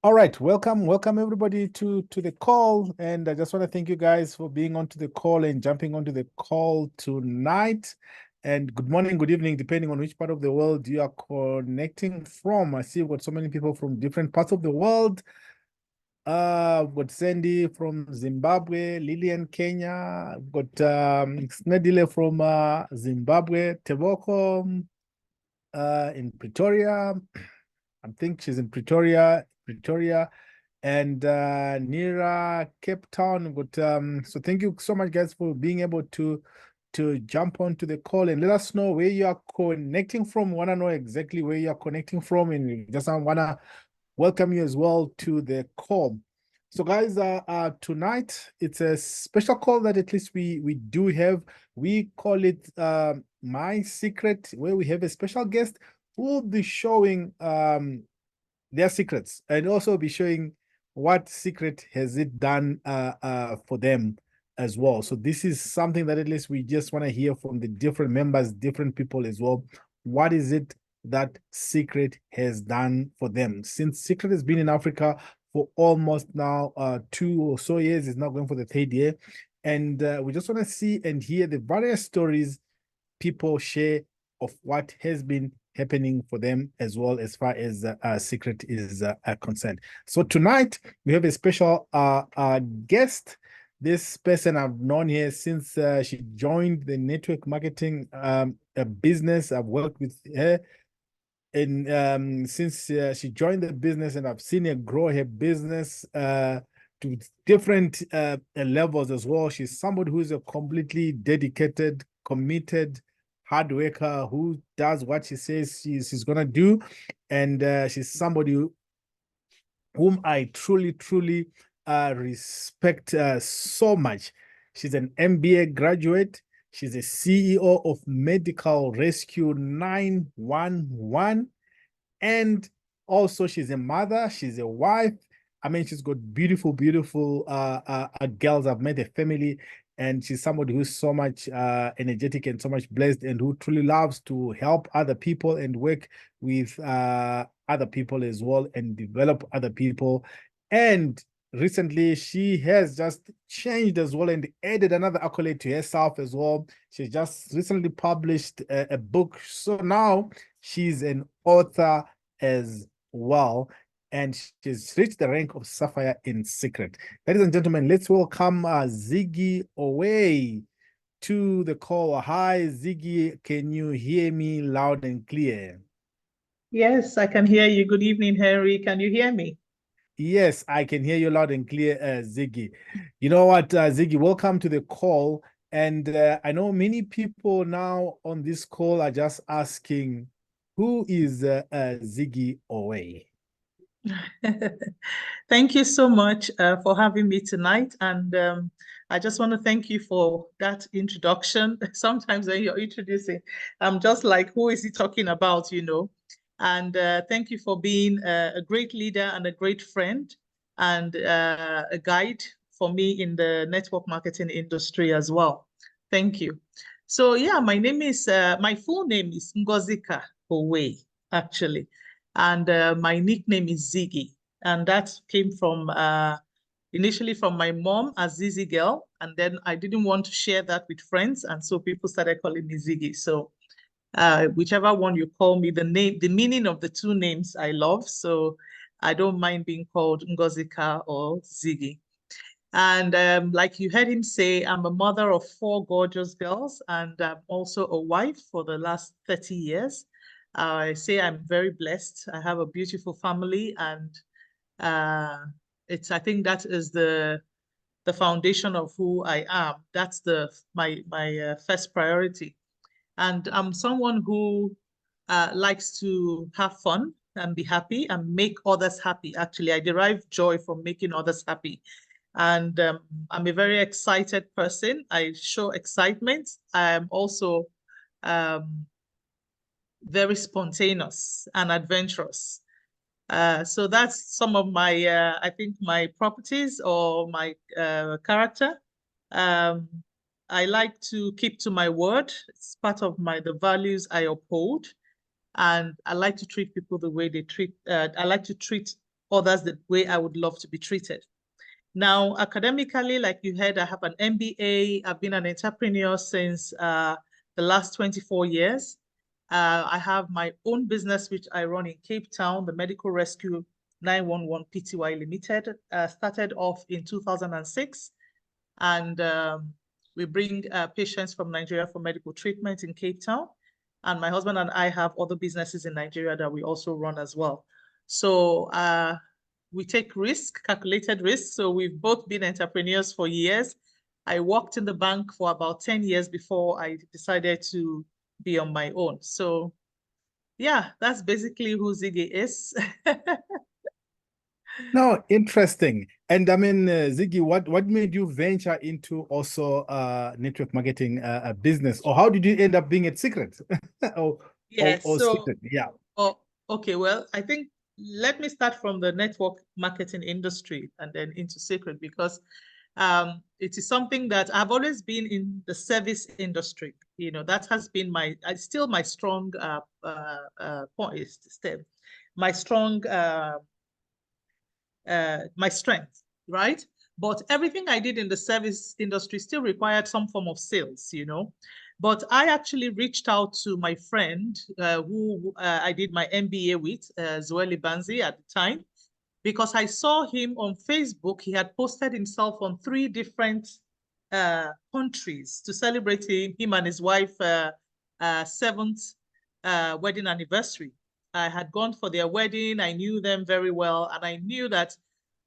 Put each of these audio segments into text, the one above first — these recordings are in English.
All right, welcome everybody to the call, and I just want to thank you guys for being onto the call and jumping onto the call tonight. And good morning, good evening, depending on which part of the world you are connecting from. I see we've got so many people from different parts of the world. We've got Sandy from Zimbabwe, Lillian, Kenya. We've got Snedile from Zimbabwe, Teboko in Pretoria. I think she's in Pretoria, and Nira, Cape Town. But so thank you so much, guys, for being able to jump onto the call and let us know where you are connecting from. We want to know exactly where you are connecting from, and we just want to welcome you as well to the call. So, guys, tonight it's a special call that at least we do have. We call it My Secret, where we have a special guest who will be showing their secrets and also be showing what secret has it done for them as well. So this is something that at least we just want to hear from the different members, different people as well. What is it that Seacret has done for them? Since Seacret has been in Africa for almost now 2 or so years, it's now going for the 3rd year. And we just want to see and hear the various stories people share of what has been happening for them as well as far as Seacret is concerned. So tonight we have a special guest. This person I've known here since she joined the network marketing business. I've worked with her and since she joined the business, and I've seen her grow her business to different levels as well. She's somebody who's a completely dedicated, committed hard worker who does what she says she's gonna do, and she's somebody whom I truly respect so much. She's an MBA graduate. She's a CEO of Medical Rescue 911, and also she's a mother. She's a wife. I mean, she's got beautiful girls. I've met her family, and she's somebody who's so much energetic and so much blessed, and who truly loves to help other people and work with other people as well and develop other people. And recently she has just changed as well and added another accolade to herself as well. She just recently published a book, so now she's an author as well, and she's reached the rank of Sapphire in Seacret. Ladies and gentlemen, let's welcome Ziggy Owei to the call. Hi, Ziggy. Can you hear me loud and clear? Yes, I can hear you. Good evening, Henry. Can you hear me? Yes, I can hear you loud and clear, Ziggy. You know what, Ziggy, welcome to the call. And I know many people now on this call are just asking, who is Ziggy Owei? Thank you so much for having me tonight. And I just want to thank you for that introduction. Sometimes when you're introducing, I'm just like, who is he talking about? And thank you for being a great leader and a great friend and a guide for me in the network marketing industry as well. Thank you. So yeah, my full name is Ngozika Owei, actually. And my nickname is Ziggy. And that came from initially from my mom as Zizzy Girl. And then I didn't want to share that with friends. And so people started calling me Ziggy. So whichever one you call me, the meaning of the two names I love. So I don't mind being called Ngozika or Ziggy. And like you heard him say, I'm a mother of 4 gorgeous girls, and I'm also a wife for the last 30 years. I say I'm very blessed. I have a beautiful family, and I think that is the foundation of who I am. That's my first priority. And I'm someone who likes to have fun and be happy and make others happy. Actually, I derive joy from making others happy. And I'm a very excited person. I show excitement. I'm also very spontaneous and adventurous. So that's some of my, I think, my properties or my character. I like to keep to my word. It's part of the values I uphold. And I like to treat people the way I like to treat others the way I would love to be treated. Now, academically, like you heard, I have an MBA. I've been an entrepreneur since the last 24 years. I have my own business, which I run in Cape Town, the Medical Rescue 911 Pty Limited. Started off in 2006. And we bring patients from Nigeria for medical treatment in Cape Town. And my husband and I have other businesses in Nigeria that we also run as well. So we take risk, calculated risk. So we've both been entrepreneurs for years. I worked in the bank for about 10 years before I decided to be on my own. So yeah, that's basically who Ziggy is. No, interesting. And I mean, Ziggy, what made you venture into also network marketing business, or how did you end up being at Seacret? or, Yes, or so Seacret? Yeah. oh, okay. Well, I think let me start from the network marketing industry and then into Seacret, because it is something that I've always been in the service industry. You know, that has been still my strong point, my strong my strength, right? But everything I did in the service industry still required some form of sales, you know. But I actually reached out to my friend who I did my MBA with, Zoeli Banzi at the time, because I saw him on Facebook. He had posted himself on 3 different countries to celebrate him and his wife 7th wedding anniversary. I had gone for their wedding. I knew them very well. And I knew that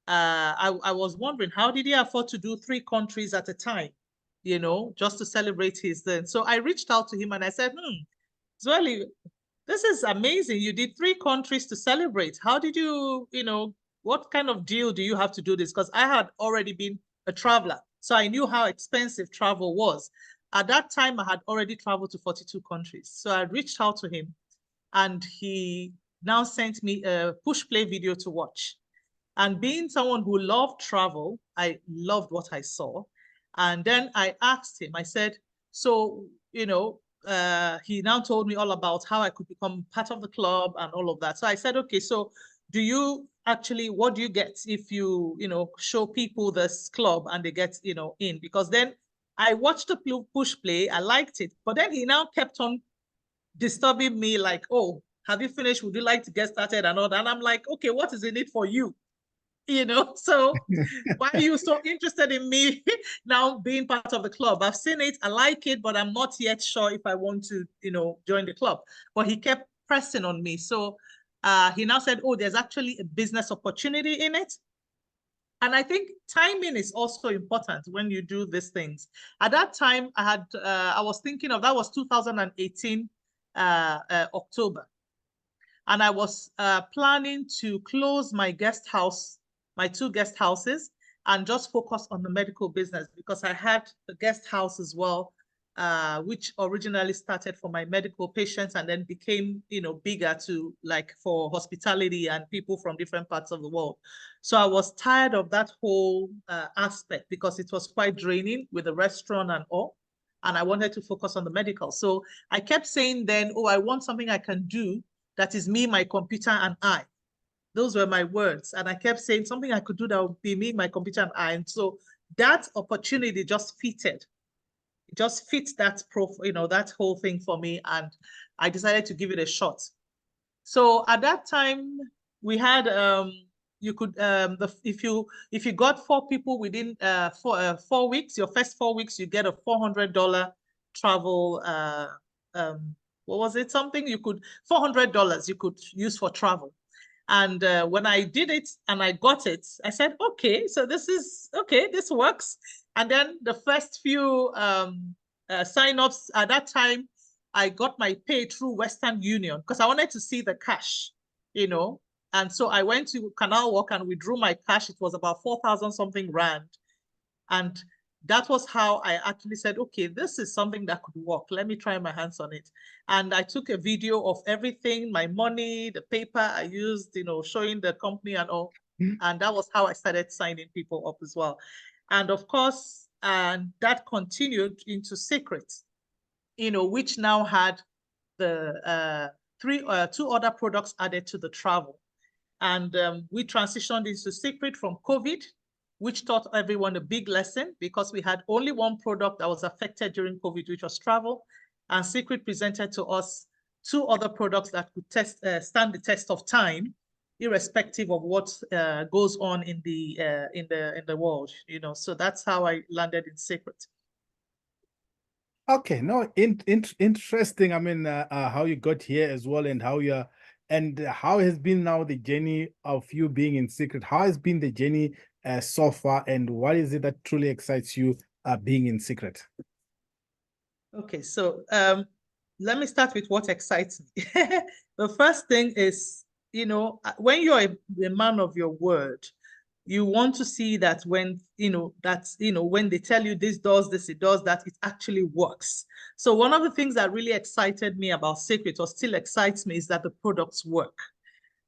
I was wondering, how did he afford to do 3 countries at a time, you know, just to celebrate his then. So I reached out to him and I said, Zweli, this is amazing. You did 3 countries to celebrate. How did you, you know, what kind of deal do you have to do this? Because I had already been a traveler. So I knew how expensive travel was. At that time, I had already traveled to 42 countries. So I reached out to him and he now sent me a push play video to watch. And being someone who loved travel, I loved what I saw. And then I asked him, I said, so, you know, he now told me all about how I could become part of the club and all of that. So I said, okay, so do you actually, what do you get if you, you know, show people this club and they get, you know, in? Because then I watched the push play, I liked it, but then he now kept on disturbing me like, oh, have you finished? Would you like to get started and all that? And I'm like, okay, what is in it for you? You know, so why are you so interested in me now being part of the club? I've seen it, I like it, but I'm not yet sure if I want to, you know, join the club. But he kept pressing on me. So he now said, oh, there's actually a business opportunity in it. And I think timing is also important when you do these things. At that time, I was thinking of, that was 2018, October. And I was planning to close my guest house, my 2 guest houses, and just focus on the medical business, because I had the guest house as well, which originally started for my medical patients and then became, you know, bigger to like for hospitality and people from different parts of the world. So I was tired of that whole aspect because it was quite draining with the restaurant and all. And I wanted to focus on the medical. So I kept saying then, oh, I want something I can do that is me, my computer, and I. Those were my words. And I kept saying something I could do that would be me, my computer, and I. And so that opportunity just fitted. It just fits that profile, you know, that whole thing for me. And I decided to give it a shot. So at that time, we had you could if you got 4 people within 4 weeks, your first 4 weeks, you get a $400 travel what was it? Something you could $400 you could use for travel. And when I did it and I got it, I said, okay, so this is okay, this works. And then the first few sign-ups at that time, I got my pay through Western Union because I wanted to see the cash, you know. And so I went to Canal Walk and withdrew my cash. It was about 4,000 something rand. And that was how I actually said, okay, this is something that could work. Let me try my hands on it. And I took a video of everything, my money, the paper I used, you know, showing the company and all. And that was how I started signing people up as well. And of course, and that continued into Seacret, you know, which now had the 2 other products added to the travel. And we transitioned into Seacret from COVID, which taught everyone a big lesson because we had only one product that was affected during COVID, which was travel. And Seacret presented to us two other products that could stand the test of time, irrespective of what goes on in the world. So that's how I landed in Seacret. Okay, no, interesting. I mean, how you got here as well, and how has been now the journey of you being in Seacret? How has been the journey so far, and what is it that truly excites you being in Seacret? Okay, so let me start with what excites me. The first thing is, when you're a man of your word, you want to see that when when they tell you this does this, it does that, it actually works. So one of the things that really excited me about Seacret, or still excites me, is that the products work.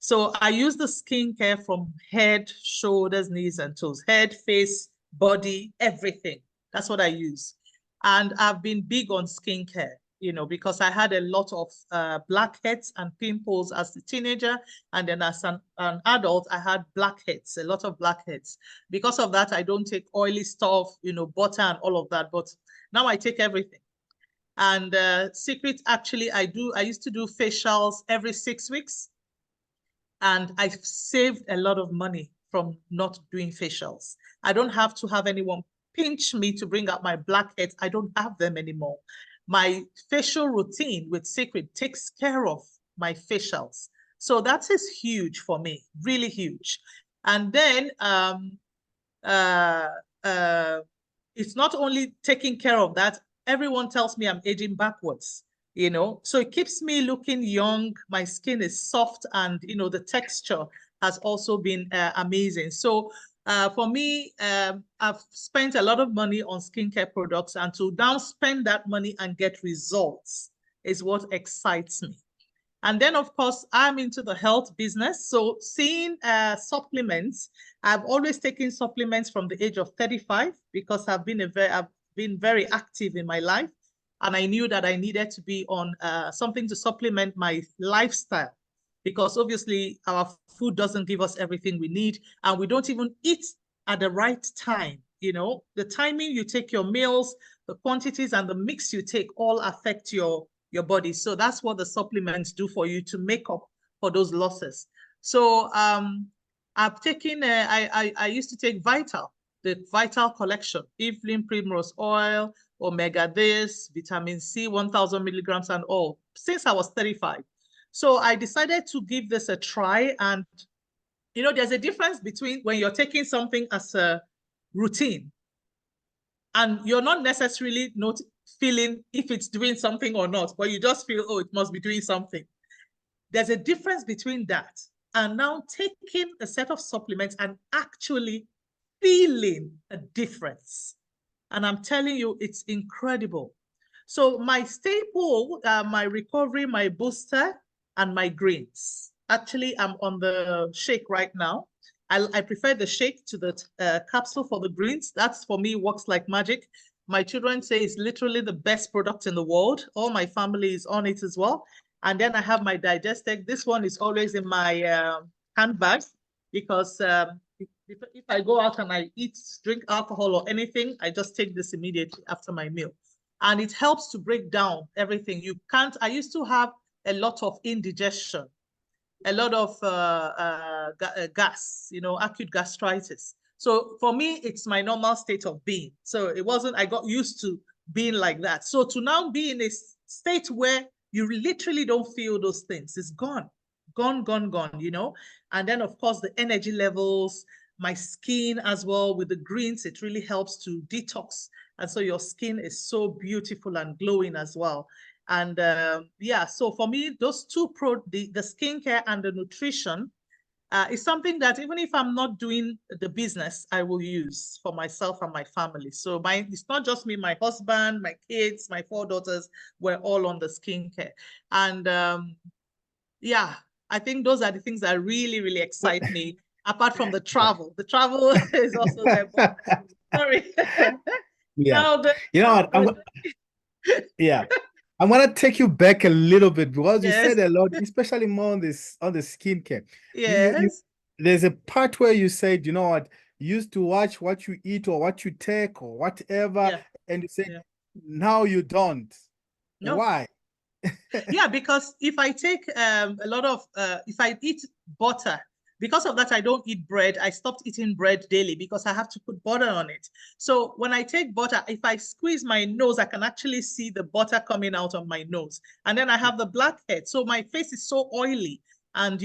So I use the skincare from head, shoulders, knees, and toes, head, face, body, everything. That's what I use. And I've been big on skincare, because I had a lot of blackheads and pimples as a teenager. And then as an adult, I had blackheads, a lot of blackheads. Because of that, I don't take oily stuff, butter and all of that. But now I take everything. And Seacret, actually, I used to do facials every 6 weeks. And I've saved a lot of money from not doing facials. I don't have to have anyone pinch me to bring out my blackheads. I don't have them anymore. My facial routine with Seacret takes care of my facials. So that is huge for me, really huge. And then it's not only taking care of that. Everyone tells me I'm aging backwards. So it keeps me looking young. My skin is soft, and the texture has also been amazing. So for me, I've spent a lot of money on skincare products, and to now spend that money and get results is what excites me. And then, of course, I'm into the health business. So seeing supplements, I've always taken supplements from the age of 35 because I've been very active in my life. And I knew that I needed to be on something to supplement my lifestyle, because obviously our food doesn't give us everything we need, and we don't even eat at the right time. The timing you take your meals, the quantities and the mix you take all affect your body. So that's what the supplements do for you to make up for those losses. So I've taken, I used to take Vital, the Vital collection, Evelyn Primrose Oil, Omega this, vitamin C, 1000 milligrams and all, since I was 35. So I decided to give this a try. And, there's a difference between when you're taking something as a routine and you're not necessarily not feeling if it's doing something or not, but you just feel, oh, it must be doing something. There's a difference between that and now taking a set of supplements and actually feeling a difference. And I'm telling you, it's incredible. So my staple, my recovery, my booster, and my greens. Actually, I'm on the shake right now. I prefer the shake to the capsule for the greens. That's, for me, works like magic. My children say it's literally the best product in the world. All my family is on it as well. And then I have my digestic. This one is always in my handbag because if I go out and I drink alcohol or anything, I just take this immediately after my meal. And it helps to break down everything. I used to have a lot of indigestion, a lot of gas, acute gastritis. So for me, it's my normal state of being. So I got used to being like that. So to now be in a state where you literally don't feel those things, it's gone, gone, gone, gone, And then, of course, the energy levels, my skin as well with the greens, it really helps to detox. And so your skin is so beautiful and glowing as well. And yeah, so for me, those two the skincare and the nutrition is something that even if I'm not doing the business, I will use for myself and my family. So it's not just me, my husband, my kids, my 4 daughters, we're all on the skincare. And yeah, I think those are the things that really, really excite me. Apart from the travel is also there. But, sorry. Yeah. Now You know what? Yeah. I'm gonna take you back a little bit because you Yes, said a lot, especially more on this on the skincare. You yes, there's a part where you said, you know what, you used to watch what you eat or what you take or whatever, yeah, and you said yeah. now you don't. No, Why? yeah, because if I take a lot of, if I eat butter, because of that, I don't eat bread. I stopped eating bread daily because I have to put butter on it. So when I take butter, if I squeeze my nose, I can actually see the butter coming out of my nose. And then I Yeah. have the blackhead. So my face is so oily. And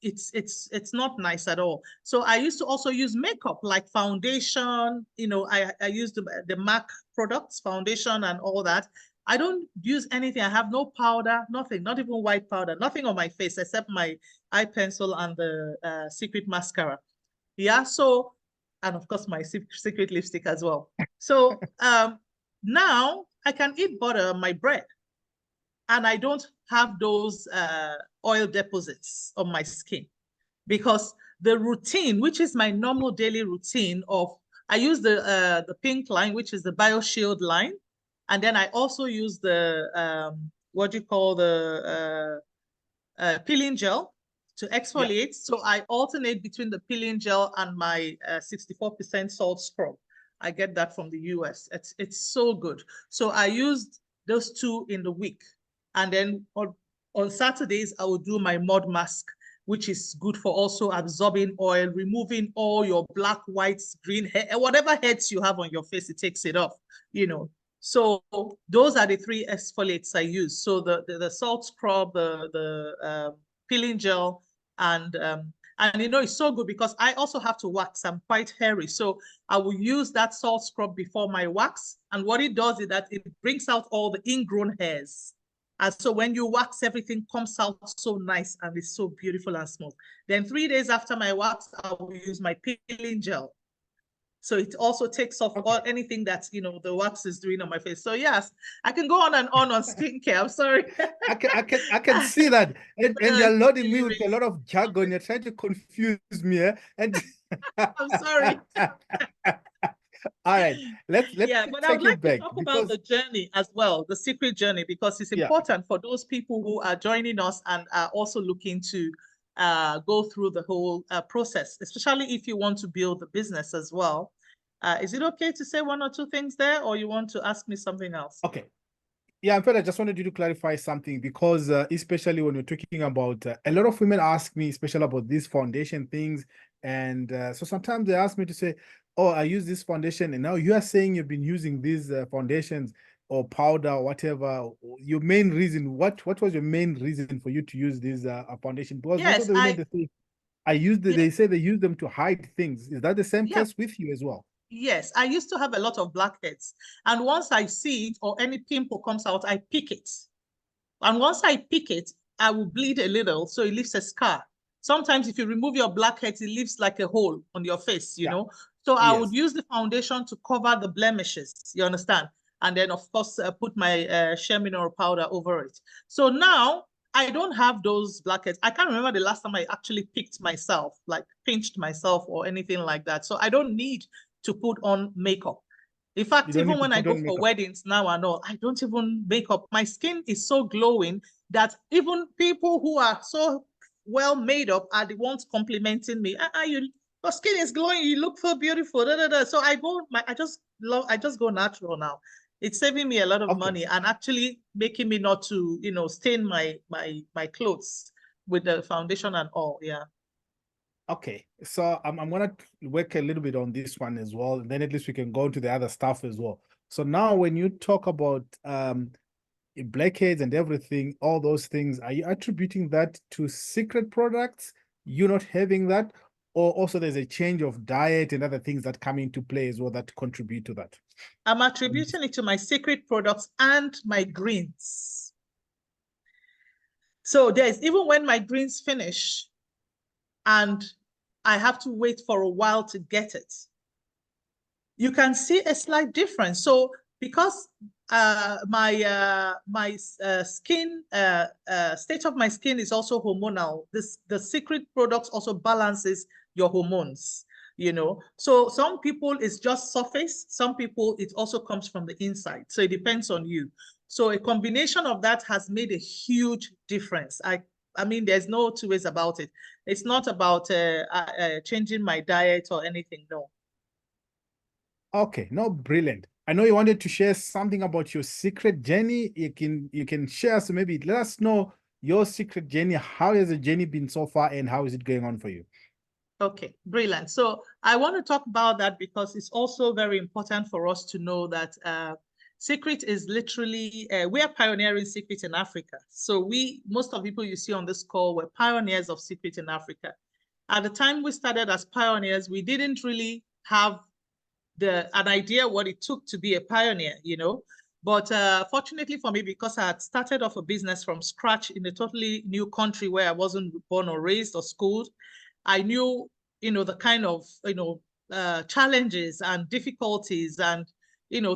it's not nice at all. So I used to also use makeup like foundation. I use the MAC products, foundation and all that. I don't use anything. I have no powder, nothing, not even white powder, nothing on my face except my eye pencil and the Secret mascara. Yeah. So, and of course, my Secret lipstick as well. So now I can eat butter on my bread and I don't have those oil deposits on my skin because the routine, which is my normal daily routine of, I use the pink line, which is the BioShield line, and then I also use the what do you call the peeling gel to Yeah. exfoliate. So I alternate between the peeling gel and my 64% salt scrub. I get that from the US. It's so good. So I used those two in the week. And then on Saturdays, I will do my mud mask, which is good for also absorbing oil, removing all your black, whites, green hair, whatever heads you have on your face, it takes it off, you know. So those are the three exfoliates I use. So the salt scrub, the peeling gel, and it's so good because I also have to wax. I'm quite hairy, so I will use that salt scrub before my wax. And what it does is that it brings out all the ingrown hairs. And so when you wax, everything comes out so nice and it's so beautiful and smooth. Then 3 days after my wax, I will use my peeling gel. So it also takes off all Okay. anything that the wax is doing on my face. So yes, I can go on and on skincare. I'm sorry. I can see that. And you're Really, loading me with a really. lot of jargon. You're trying to confuse me. And I'm sorry. all right, let Yeah, me but I would take you like to back talk about because the journey as well, the secret journey, because it's yeah, important for those people who are joining us and are also looking to go through the whole process, especially if you want to build the business as well. Is it okay to say one or two things there, or you want to ask me something else? okay. Yeah, in fact, I just wanted you to clarify something because, especially when you're talking about a lot of women ask me, especially about these foundation things. And so sometimes they ask me to say, oh, I use this foundation. And now you are saying you've been using these foundations or powder or whatever. Your main reason, what was your main reason for you to use this foundation? Because most of Yes, the women, they say, yeah, they say they use them to hide things. Is that the same yeah, case with you as well? yes. I used to have a lot of blackheads, and once I see it or any pimple comes out, I pick it. And once I pick it, I will bleed a little, so it leaves a scar. Sometimes if you remove your blackheads, it leaves like a hole on your face, Yeah. So I would Yes. use the foundation to cover the blemishes, you understand? And then, of course, put my shea mineral powder over it. So now I don't have those blackheads. I can't remember the last time I actually picked myself, like pinched myself or anything like that. So I don't need to put on makeup. In You fact, don't even need to when I put go on for makeup. weddings now and all, I don't even make up. My skin is so glowing that even people who are so well made up are the ones complimenting me. Your skin is glowing. You look so beautiful. Da, da, da. So I just go natural now. It's saving me a lot of Okay. money and actually making me not to, stain my clothes with the foundation and all. Yeah. Okay, so I'm gonna work a little bit on this one as well, and then at least we can go into the other stuff as well. So now, when you talk about blackheads and everything, all those things, are you attributing that to secret products? You not having that, or also there's a change of diet and other things that come into play as well that contribute to that? I'm attributing it to my secret products and my greens. So there's even when my greens finish and I have to wait for a while to get it, you can see a slight difference. So because my skin state of my skin is also hormonal, the secret products also balances your hormones. you know. So some people it's just surface, some people it also comes from the inside. So it depends on you. So a combination of that has made a huge difference. I mean, there's no two ways about it. It's not about changing my diet or anything, no. Okay, no, brilliant. I know you wanted to share something about your secret journey. You can share, so maybe let us know your secret journey. How has the journey been so far, and how is it going on for you? Okay, brilliant. So I want to talk about that because it's also very important for us to know that Seacret is literally, we are pioneering Seacret in Africa. So most of the people you see on this call were pioneers of Seacret in Africa. At the time we started as pioneers, we didn't really have an idea what it took to be a pioneer, you know. But fortunately for me, because I had started off a business from scratch in a totally new country where I wasn't born or raised or schooled, I knew, you know, the kind of, challenges and difficulties and,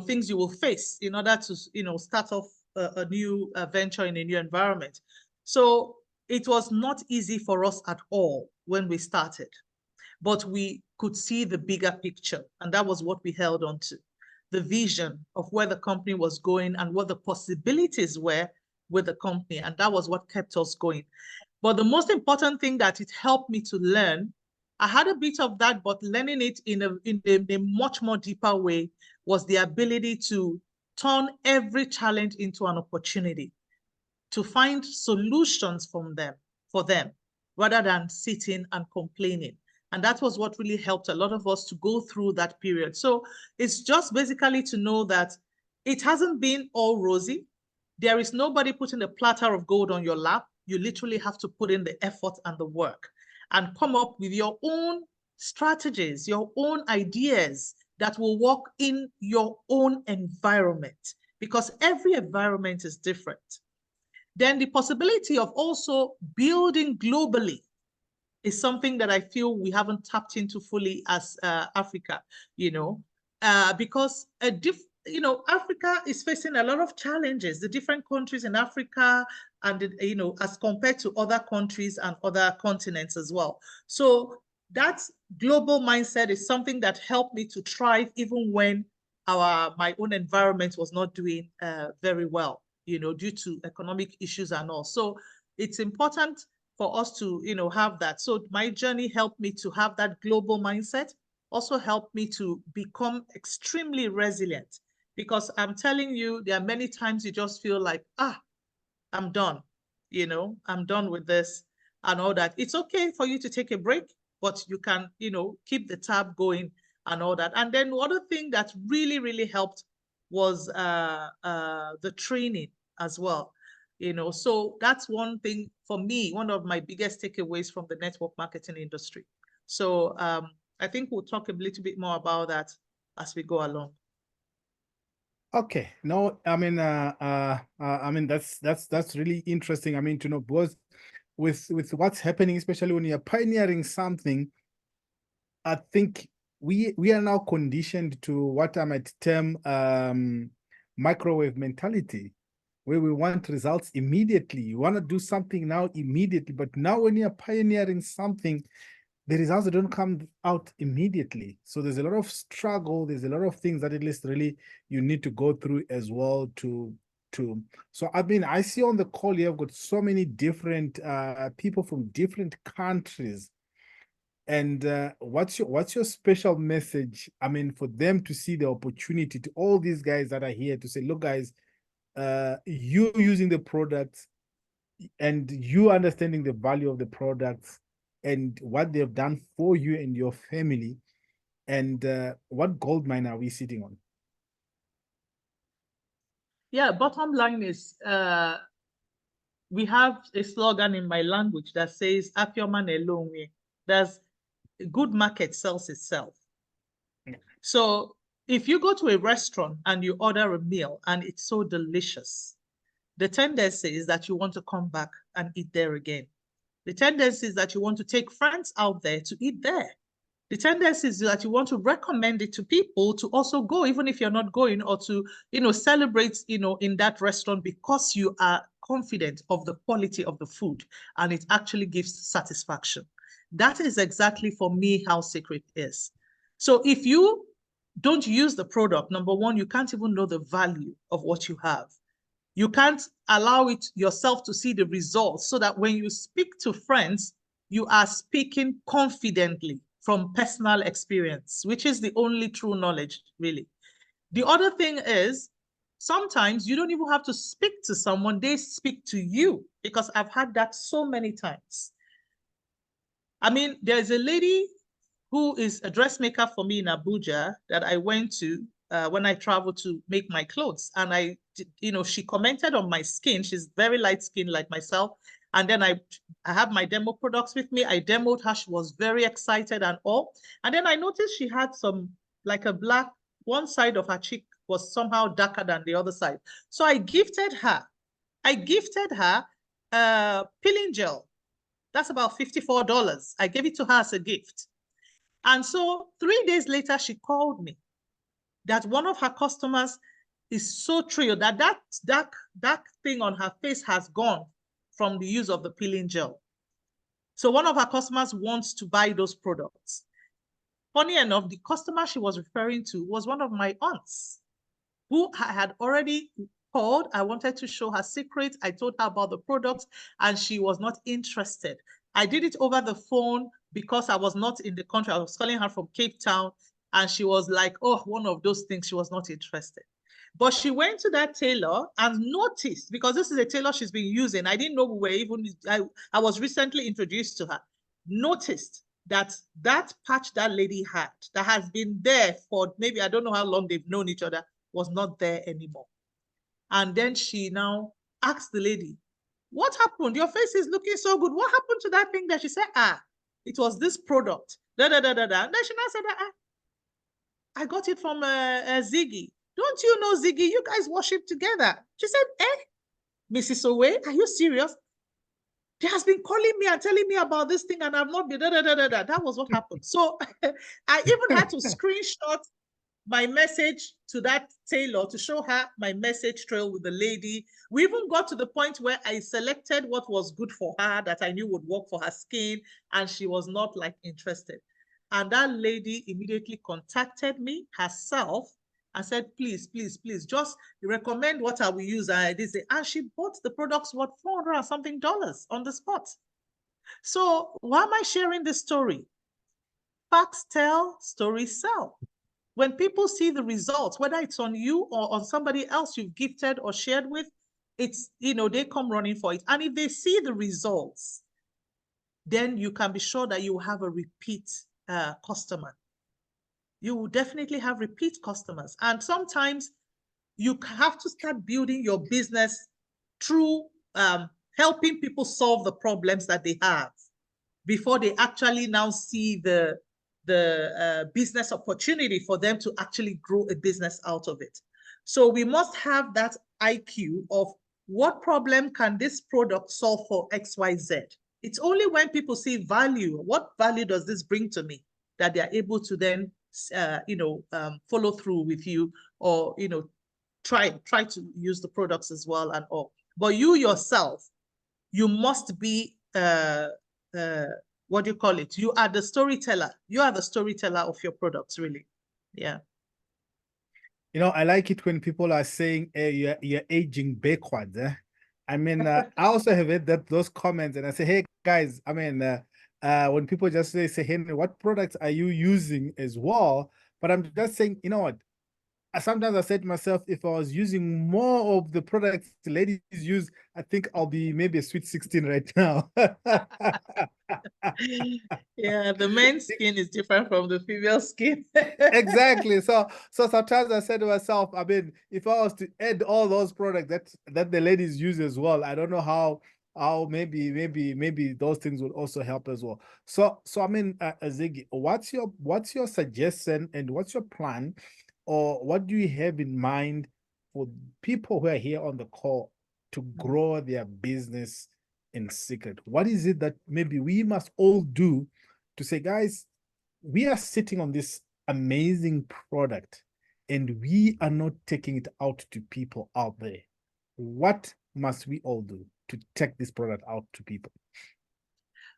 things you will face in order to, start off a new venture in a new environment. So it was not easy for us at all when we started, but we could see the bigger picture. And that was what we held on to, the vision of where the company was going and what the possibilities were with the company. And that was what kept us going. But the most important thing that it helped me to learn, I had a bit of that, but learning it in a much more deeper way was the ability to turn every challenge into an opportunity, to find solutions for them, rather than sitting and complaining. And that was what really helped a lot of us to go through that period. So it's just basically to know that it hasn't been all rosy. There is nobody putting a platter of gold on your lap. You literally have to put in the effort and the work and come up with your own strategies, your own ideas that will work in your own environment, because every environment is different. Then the possibility of also building globally is something that I feel we haven't tapped into fully as Africa, because Africa is facing a lot of challenges, the different countries in Africa, and, as compared to other countries and other continents as well. So that global mindset is something that helped me to thrive even when my own environment was not doing very well, due to economic issues and all. So it's important for us to, have that. So my journey helped me to have that global mindset, also helped me to become extremely resilient, because I'm telling you, there are many times you just feel like, I'm done, I'm done with this and all that. It's okay for you to take a break, but you can, keep the tab going and all that. And then one other thing that really, really helped was the training as well. So that's one thing for me, one of my biggest takeaways from the network marketing industry. So I think we'll talk a little bit more about that as we go along. Okay, no, I mean that's really interesting. I mean, to know, because with what's happening, especially when you're pioneering something, I think we are now conditioned to what I might term microwave mentality, where we want results immediately. You want to do something now immediately, but now when you're pioneering something, the results don't come out immediately. So there's a lot of struggle. There's a lot of things that at least really you need to go through as well so I mean, I see on the call here, I've got so many different people from different countries. And what's your special message? I mean, for them to see the opportunity, to all these guys that are here, to say, look, guys, you using the products and you understanding the value of the products and what they've done for you and your family, and what gold mine are we sitting on? Yeah, bottom line is we have a slogan in my language that says "Apioman alone." There's a good market sells itself. So if you go to a restaurant and you order a meal and it's so delicious, the tendency is that you want to come back and eat there again. The tendency is that you want to take friends out there to eat there. The tendency is that you want to recommend it to people to also go, even if you're not going, or to, celebrate, in that restaurant because you are confident of the quality of the food and it actually gives satisfaction. That is exactly for me how Seacret is. So if you don't use the product, number one, you can't even know the value of what you have. You can't allow it yourself to see the results so that when you speak to friends, you are speaking confidently from personal experience, which is the only true knowledge, really. The other thing is, sometimes you don't even have to speak to someone, they speak to you, because I've had that so many times. I mean, there's a lady who is a dressmaker for me in Abuja that I went to when I traveled to make my clothes. And she commented on my skin. She's very light skinned like myself. And then I have my demo products with me. I demoed her. She was very excited and all. And then I noticed she had like a black, one side of her cheek was somehow darker than the other side. So I gifted her peeling gel. That's about $54. I gave it to her as a gift. And so 3 days later, she called me that one of her customers is so thrilled that dark thing on her face has gone from the use of the peeling gel. So one of her customers wants to buy those products. Funny enough, the customer she was referring to was one of my aunts who had already called. I wanted to show her Seacret. I told her about the products and she was not interested. I did it over the phone because I was not in the country. I was calling her from Cape Town and she was like, oh, one of those things. She was not interested. But she went to that tailor and noticed, because this is a tailor she's been using. I didn't know we were even, I was recently introduced to her, noticed that patch that lady had that has been there for maybe, I don't know how long they've known each other, was not there anymore. And then she now asked the lady, what happened? Your face is looking so good. What happened to that thing that she said, it was this product. Da, da, da, da, da. And then she now said, I got it from Ziggy. Don't you know Ziggy? You guys worship together. She said, Mrs. Owei, are you serious? She has been calling me and telling me about this thing and I've not been, da, da, da, da, da. That was what happened. So I even had to screenshot my message to that tailor to show her my message trail with the lady. We even got to the point where I selected what was good for her that I knew would work for her skin, and she was not like interested. And that lady immediately contacted me herself and said, please, please, please, just recommend what I will use. And she bought the products worth $400 and something on the spot. So why am I sharing this story? Facts tell, stories sell. When people see the results, whether it's on you or on somebody else you've gifted or shared with, it's, they come running for it. And if they see the results, then you can be sure that you will have a repeat customer. You will definitely have repeat customers. And sometimes you have to start building your business through helping people solve the problems that they have before they actually now see the business opportunity for them to actually grow a business out of it. So we must have that IQ of what problem can this product solve for XYZ. It's only when people see value, what value does this bring to me, that they are able to then, follow through with you, or, try to use the products as well and all. But you yourself, you must be what do you call it? You are the storyteller. You are the storyteller of your products, really. Yeah. I like it when people are saying, hey, you're aging backwards. I mean, I also have heard those comments, and I say, hey, guys, I mean, when people just say, Henry, what products are you using as well? But I'm just saying, you know what? Sometimes I said to myself, if I was using more of the products the ladies use, I think I'll be maybe a sweet 16 right now. Yeah, the men's skin is different from the female skin. Exactly. So sometimes I said to myself, I mean, if I was to add all those products that the ladies use as well, I don't know how maybe those things would also help as well. So I mean, Ziggy, what's your suggestion and what's your plan, or what do you have in mind for people who are here on the call to grow their business in Seacret? What is it that maybe we must all do to say, guys, we are sitting on this amazing product and we are not taking it out to people out there? What must we all do to take this product out to people?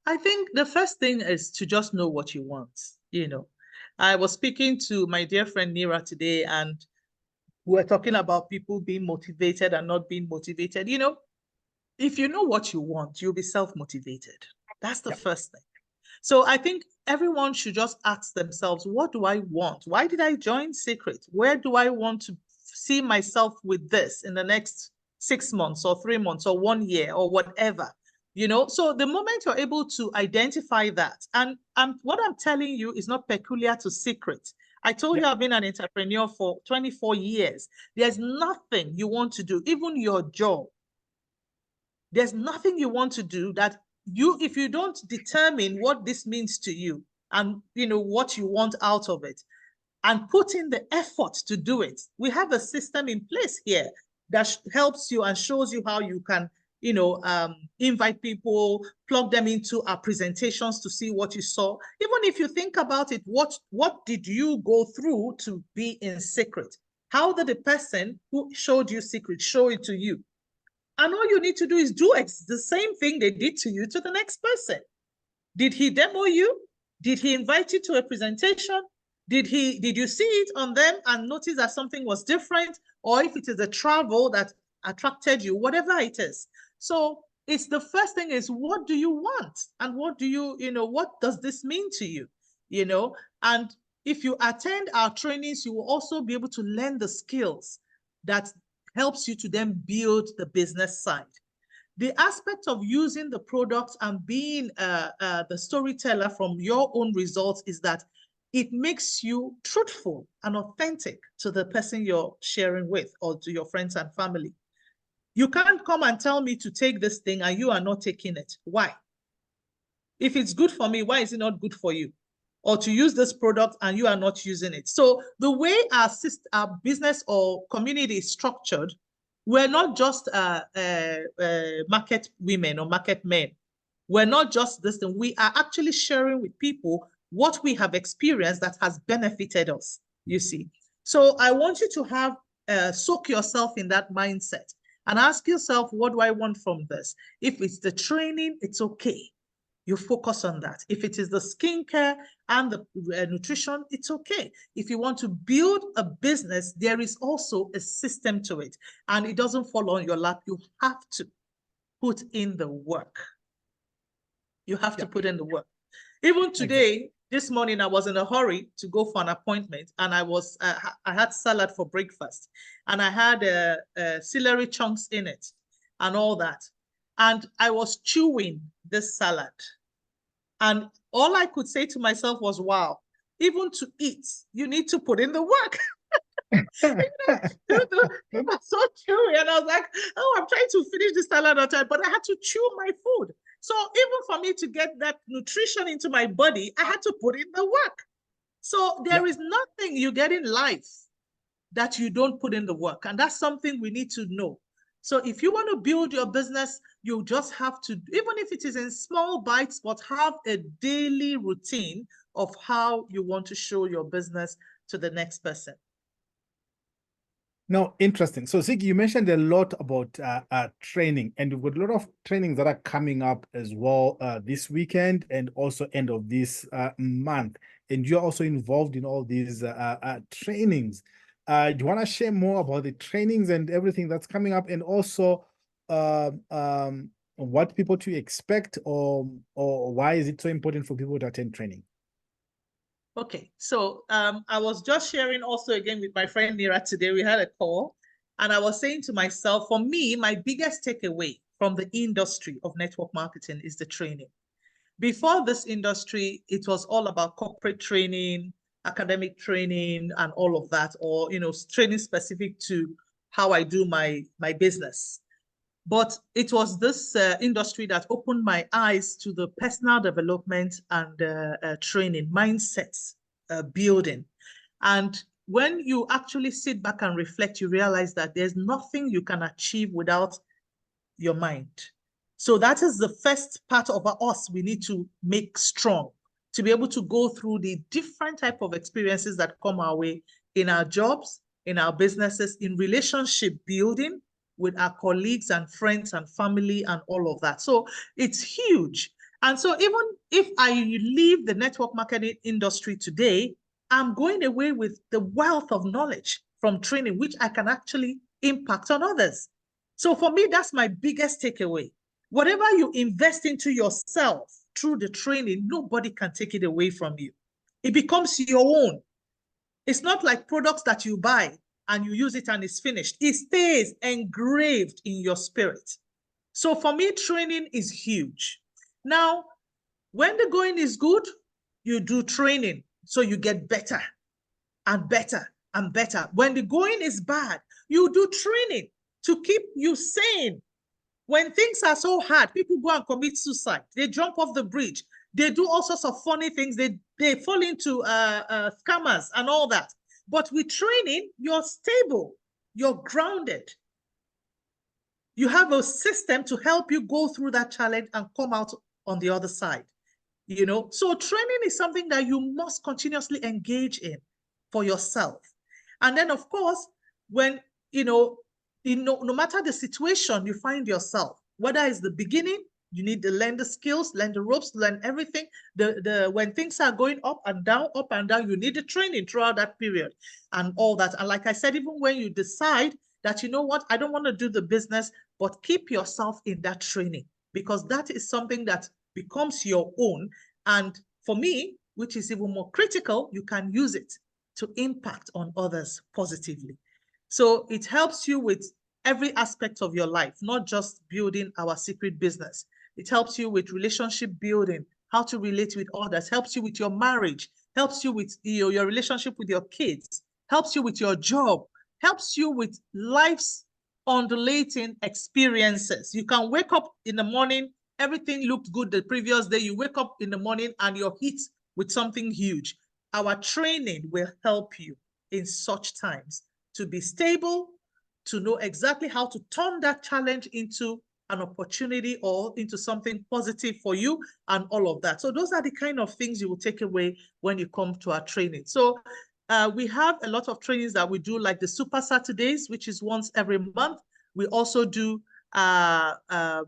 I think the first thing is to just know what you want. You know, I was speaking to my dear friend Nira today, and we're talking about people being motivated and not being motivated. You know, if you know what you want, you'll be self-motivated. That's the Yeah. first thing. So I think everyone should just ask themselves, what do I want? Why did I join Seacret? Where do I want to see myself with this in the next 6 months or 3 months or 1 year or whatever? You know, so the moment you're able to identify that, and what I'm telling you is not peculiar to Seacret. I told you I've been an entrepreneur for 24 years. There's nothing you want to do, even your job. There's nothing you want to do that if you don't determine what this means to you and what you want out of it and put in the effort to do it. We have a system in place here that helps you and shows you how you can invite people, plug them into our presentations to see what you saw. Even if you think about it, what did you go through to be in Seacret? How did the person who showed you Seacret show it to you? And all you need to do is do the same thing they did to you to the next person. Did he demo you? Did he invite you to a presentation? Did you see it on them and notice that something was different? Or if it is a travel that attracted you, whatever it is. So it's the first thing is, what do you want? And what does this mean to you? And if you attend our trainings, you will also be able to learn the skills that helps you to then build the business side. The aspect of using the product and being the storyteller from your own results is that it makes you truthful and authentic to the person you're sharing with or to your friends and family. You can't come and tell me to take this thing and you are not taking it. Why? If it's good for me, why is it not good for you? Or to use this product and you are not using it. So the way our business or community is structured, we're not just market women or market men. We're not just this thing. We are actually sharing with people what we have experienced that has benefited us, you see. So I want you to have soak yourself in that mindset and ask yourself, what do I want from this? If it's the training, it's okay. You focus on that. If it is the skincare and the nutrition, it's okay. If you want to build a business, there is also a system to it, and it doesn't fall on your lap. You have to put in the work. You have to put in the work. Even today, this morning, I was in a hurry to go for an appointment, and I had salad for breakfast, and I had celery chunks in it and all that. And I was chewing this salad. And all I could say to myself was, wow, even to eat, you need to put in the work. It was so chewy. And I was like, oh, I'm trying to finish this salad on time, but I had to chew my food. So even for me to get that nutrition into my body, I had to put in the work. So there is nothing you get in life that you don't put in the work. And that's something we need to know. So if you want to build your business, you just have to, even if it is in small bites, but have a daily routine of how you want to show your business to the next person. No, interesting. So Ziggy, you mentioned a lot about training, and we've got a lot of trainings that are coming up as well this weekend and also end of this month. And you're also involved in all these trainings. Do you want to share more about the trainings and everything that's coming up, and also what people to expect, or why is it so important for people to attend training? Okay, so I was just sharing also again with my friend Nira today. We had a call, and I was saying to myself, for me, my biggest takeaway from the industry of network marketing is the training. Before this industry, it was all about corporate training, academic training, and all of that, or training specific to how I do my business. But it was this industry that opened my eyes to the personal development and training, mindsets, building. And when you actually sit back and reflect, you realize that there's nothing you can achieve without your mind. So that is the first part of us we need to make strong, to be able to go through the different type of experiences that come our way in our jobs, in our businesses, in relationship building with our colleagues and friends and family and all of that. So it's huge. And so even if I leave the network marketing industry today, I'm going away with the wealth of knowledge from training, which I can actually impact on others. So for me, that's my biggest takeaway. Whatever you invest into yourself through the training, nobody can take it away from you. It becomes your own. It's not like products that you buy and you use it and it's finished. It stays engraved in your spirit. So for me, training is huge. Now, when the going is good, you do training so you get better and better and better. When the going is bad, you do training to keep you sane. When things are so hard, people go and commit suicide. They jump off the bridge. They do all sorts of funny things. They fall into scammers and all that. But with training, you're stable. You're grounded. You have a system to help you go through that challenge and come out on the other side. You know, so training is something that you must continuously engage in for yourself. And then, of course, when, no matter the situation you find yourself, whether it's the beginning, you need to learn the skills, learn the ropes, learn everything. When things are going up and down, you need the training throughout that period and all that. And like I said, even when you decide that, you know what, I don't want to do the business, but keep yourself in that training, because that is something that becomes your own. And for me, which is even more critical, you can use it to impact on others positively. So it helps you with every aspect of your life, not just building our secret business. It helps you with relationship building, how to relate with others, helps you with your marriage, helps you with your relationship with your kids, helps you with your job, helps you with life's undulating experiences. You can wake up in the morning, everything looked good the previous day. You wake up in the morning and you're hit with something huge. Our training will help you in such times to be stable, to know exactly how to turn that challenge into an opportunity or into something positive for you and all of that. So those are the kind of things you will take away when you come to our training. So we have a lot of trainings that we do, like the Super Saturdays, which is once every month. We also do the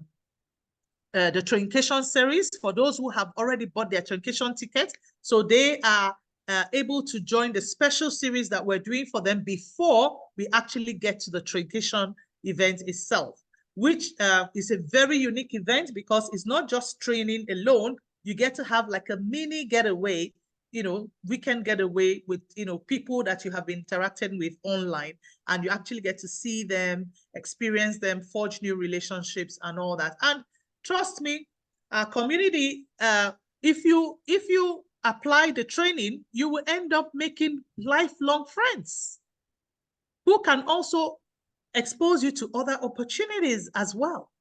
Trincation series for those who have already bought their Trincation ticket. So they are able to join the special series that we're doing for them before we actually get to the Trincation event itself, which is a very unique event because it's not just training alone. You get to have like a mini getaway, weekend getaway with, people that you have been interacting with online, and you actually get to see them, experience them, forge new relationships and all that. And trust me, our community, if you apply the training, you will end up making lifelong friends who can also expose you to other opportunities as well,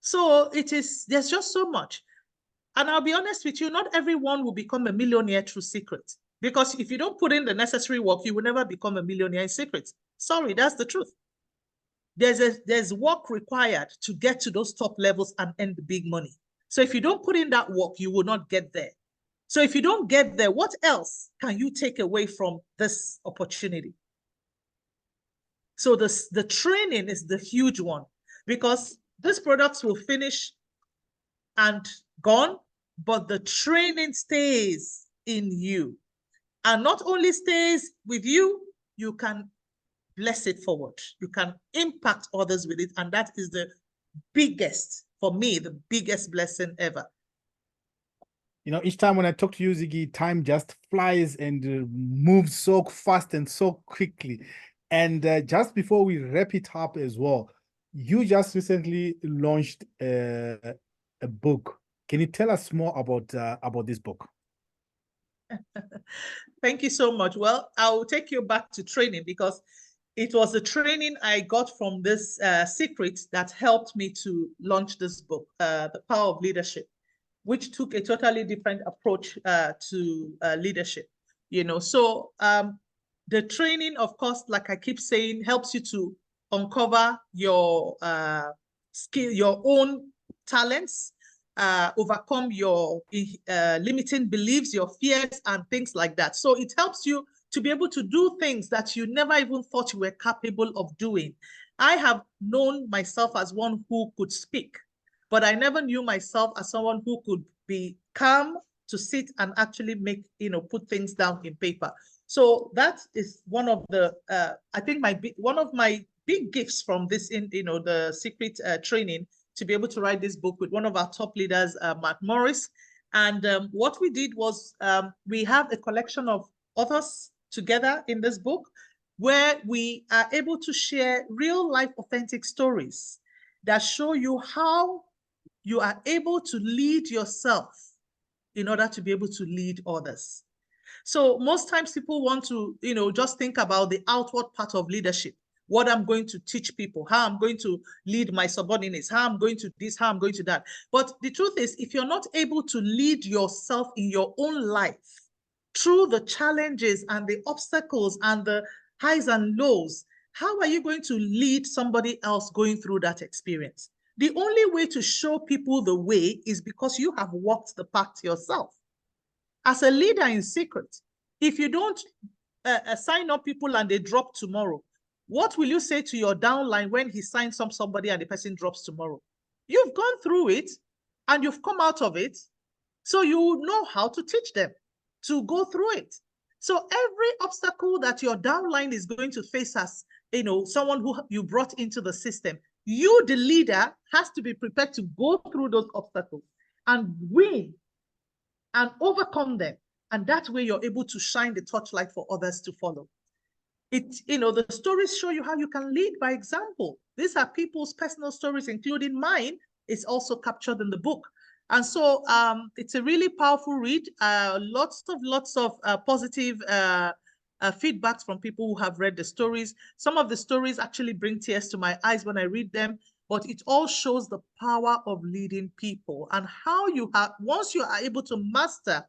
So there's just so much. And I'll be honest with you, not everyone will become a millionaire through Seacret. Because if you don't put in the necessary work, you will never become a millionaire in Seacret. Sorry, that's the truth. There's work required to get to those top levels and earn the big money. So if you don't put in that work, you will not get there. So if you don't get there, what else can you take away from this opportunity? So the training is the huge one, because these products will finish and gone, but the training stays in you. And not only stays with you, you can bless it forward. You can impact others with it. And that is the biggest, for me, the biggest blessing ever. Each time when I talk to you, Ziggy, time just flies and moves so fast and so quickly. And just before we wrap it up as well, you just recently launched a book. Can you tell us more about this book? Thank you so much. Well, I'll take you back to training, because it was the training I got from this Seacret that helped me to launch this book, The Power of Leadership, which took a totally different approach to leadership. So the training, of course, like I keep saying, helps you to uncover your skill, your own talents, overcome your limiting beliefs, your fears, and things like that. So it helps you to be able to do things that you never even thought you were capable of doing. I have known myself as one who could speak, but I never knew myself as someone who could be calm to sit and actually make, put things down in paper. So that is one of the, I think one of my big gifts from this, the Seacret training, to be able to write this book with one of our top leaders, Mark Morris. And what we did was we have a collection of authors together in this book where we are able to share real life authentic stories that show you how you are able to lead yourself in order to be able to lead others. So most times people want to, just think about the outward part of leadership, what I'm going to teach people, how I'm going to lead my subordinates, how I'm going to this, how I'm going to that. But the truth is, if you're not able to lead yourself in your own life through the challenges and the obstacles and the highs and lows, how are you going to lead somebody else going through that experience? The only way to show people the way is because you have walked the path yourself. As a leader in Seacret, if you don't sign up people and they drop tomorrow, what will you say to your downline when he signs up somebody and the person drops tomorrow? You've gone through it and you've come out of it, so you know how to teach them to go through it. So every obstacle that your downline is going to face as, someone who you brought into the system, you, the leader, has to be prepared to go through those obstacles and win and overcome them. And that way you're able to shine the torchlight for others to follow. The stories show you how you can lead by example. These are people's personal stories, including mine. It's also captured in the book. And so it's a really powerful read. Lots of positive feedbacks from people who have read the stories. Some of the stories actually bring tears to my eyes when I read them, but it all shows the power of leading people and how you have, once you are able to master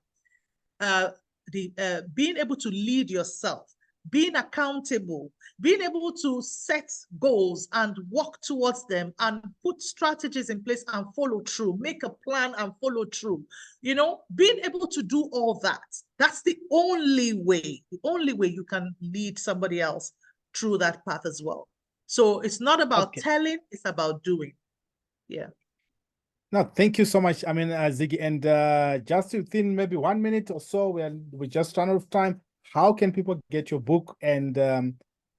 being able to lead yourself, being accountable, being able to set goals and work towards them and put strategies in place and follow through, make a plan and follow through. Being able to do all that, that's the only way you can lead somebody else through that path as well. So it's not about telling, it's about doing. Yeah. No, thank you so much. I mean, Ziggy, and just within maybe 1 minute or so, we just run out of time. How can people get your book, and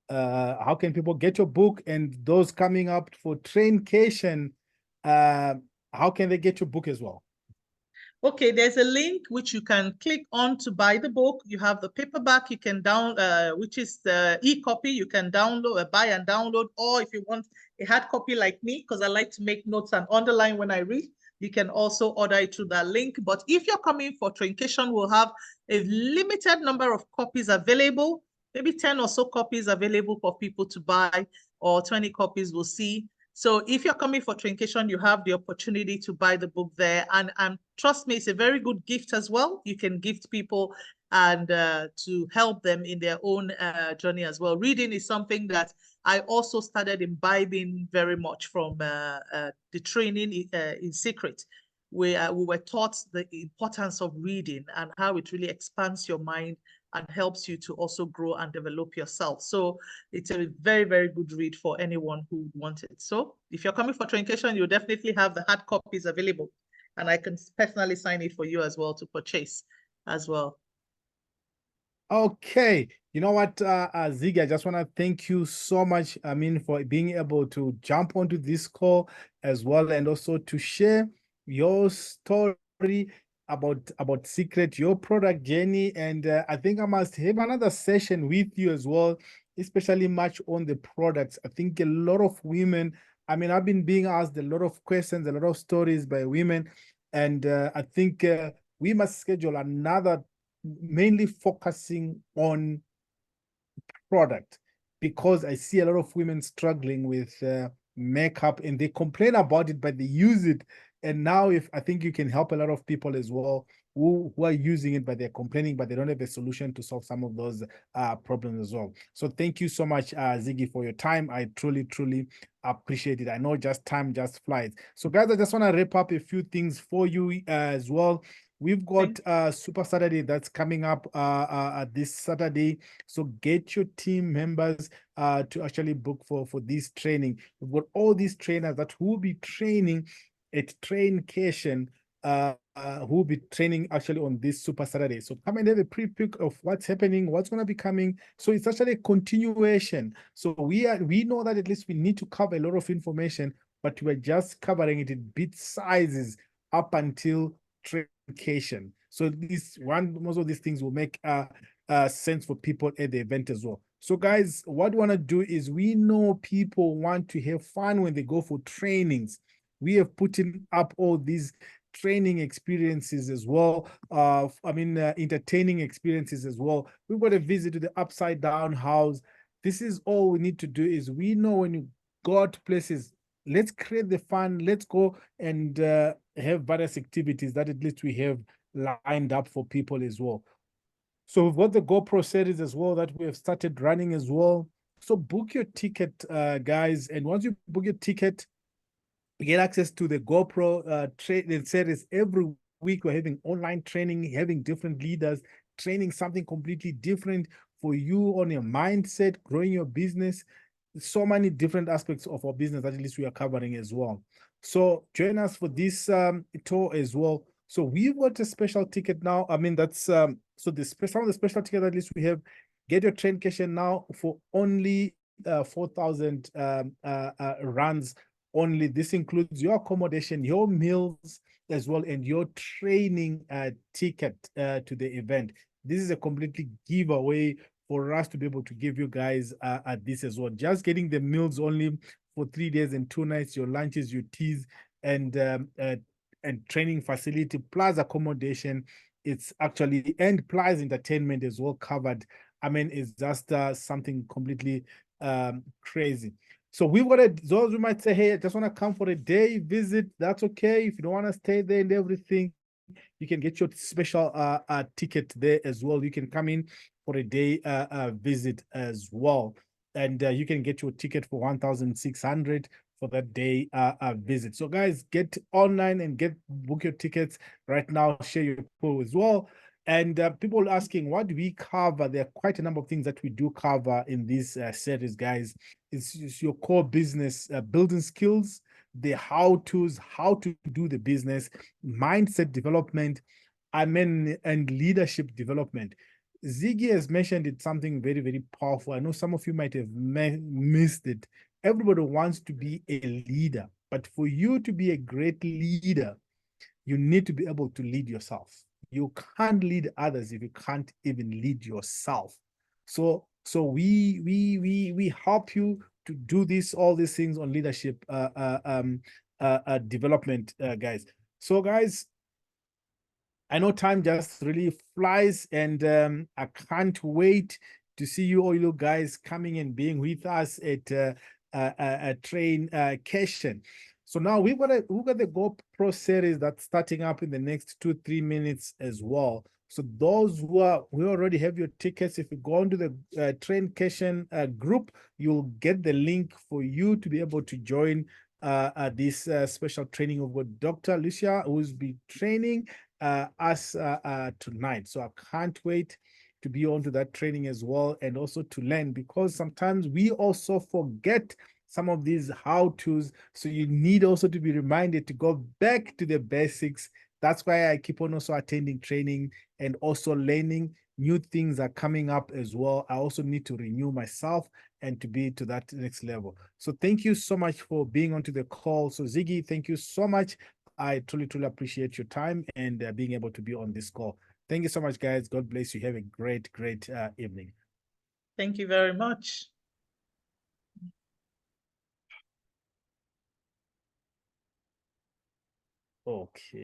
how can people get your book, and those coming up for traincation, how can they get your book as well? Okay, there's a link which you can click on to buy the book. You have the paperback you can which is the e-copy. You can download, buy and download, or if you want a hard copy like me, because I like to make notes and underline when I read, you can also order it through that link. But if you're coming for traincation, we'll have a limited number of copies available, maybe 10 or so copies available for people to buy, or 20 copies we'll see. So if you're coming for traincation, you have the opportunity to buy the book there. And trust me, it's a very good gift as well. You can gift people and to help them in their own journey as well. Reading is something that I also started imbibing very much from the training in Seacret. We were taught the importance of reading and how it really expands your mind and helps you to also grow and develop yourself. So it's a very, very good read for anyone who wants it. So if you're coming for traincation, you'll definitely have the hard copies available. And I can personally sign it for you as well to purchase as well. Okay. You know what, Ziggy, I just want to thank you so much, I mean, for being able to jump onto this call as well, and also to share your story about Seacret, your product journey. And I think I must have another session with you as well, especially much on the products. I think a lot of women, I mean, I've been being asked a lot of questions, a lot of stories by women, and I think we must schedule another, mainly focusing on product, because I see a lot of women struggling with makeup, and they complain about it, but they use it. And now, if I think you can help a lot of people as well who are using it, but they're complaining, but they don't have a solution to solve some of those problems as well. So thank you so much, Ziggy, for your time. I truly, truly appreciate it. I know just time just flies. So guys, I just want to wrap up a few things for you as well. We've got Super Saturday that's coming up this Saturday. So get your team members to actually book for this training. We've got all these trainers that will be training at Traincation, who will be training actually on this Super Saturday. So come and have a pre-pick of what's happening, what's going to be coming. So it's actually a continuation. So we know that at least we need to cover a lot of information, but we're just covering it in bit sizes up until Traincation. So most of these things will make sense for people at the event as well. So guys, what we want to do is, we know people want to have fun when they go for trainings. We have put up all these training experiences as well. Entertaining experiences as well. We've got a visit to the Upside Down House. This is all we need to do. Is we know when you go to places, let's create the fun. Let's go and have various activities that at least we have lined up for people as well. So we've got the GoPro series as well that we have started running as well. So book your ticket, guys. And once you book your ticket, you get access to the GoPro training series. Every week we're having online training, having different leaders, training something completely different for you on your mindset, growing your business. So many different aspects of our business that at least we are covering as well. So join us for this tour as well. So we've got a special ticket now. That's some of the special ticket that at least we have. Get your train cash now for only 4,000 rands only. This includes your accommodation, your meals as well, and your training ticket to the event. This is a completely giveaway for us to be able to give you guys this as well. Just getting the meals only for 3 days and 2 nights, your lunches, your teas, and training facility plus accommodation. It's actually, and plus entertainment as well covered. It's just something completely crazy. So we've got those who might say, hey, I just want to come for a day visit. That's okay. If you don't want to stay there and everything, you can get your special ticket there as well. You can come in for a day visit as well. And you can get your ticket for 1,600 for that day visit. So guys, get online and book your tickets right now. Share your poll as well. And people asking, what do we cover? There are quite a number of things that we do cover in this series, guys. It's your core business, building skills, the how-tos, how to do the business, mindset development, and leadership development. Ziggy has mentioned it, something very, very powerful. I know some of you might have missed it. Everybody wants to be a leader, but for you to be a great leader, you need to be able to lead yourself. You can't lead others if you can't even lead yourself. So we help you to do all these things on leadership development, guys. So guys, I know time just really flies, and I can't wait to see all you guys coming and being with us at a train cation. So now we've got the GoPro series that's starting up in the next 2-3 minutes as well. So those who already have your tickets, if you go into the train cation group, you'll get the link for you to be able to join this special training of Dr. Lucia, who's be training us tonight. So I can't wait to be on to that training as well, and also to learn, because sometimes we also forget some of these how-tos. So you need also to be reminded to go back to the basics. That's why I keep on also attending training and also learning. New things are coming up as well. I also need to renew myself and to be to that next level. So thank you so much for being onto the call. So Ziggy, thank you so much. I truly, truly appreciate your time and being able to be on this call. Thank you so much, guys. God bless you. Have a great, great evening. Thank you very much. Okay.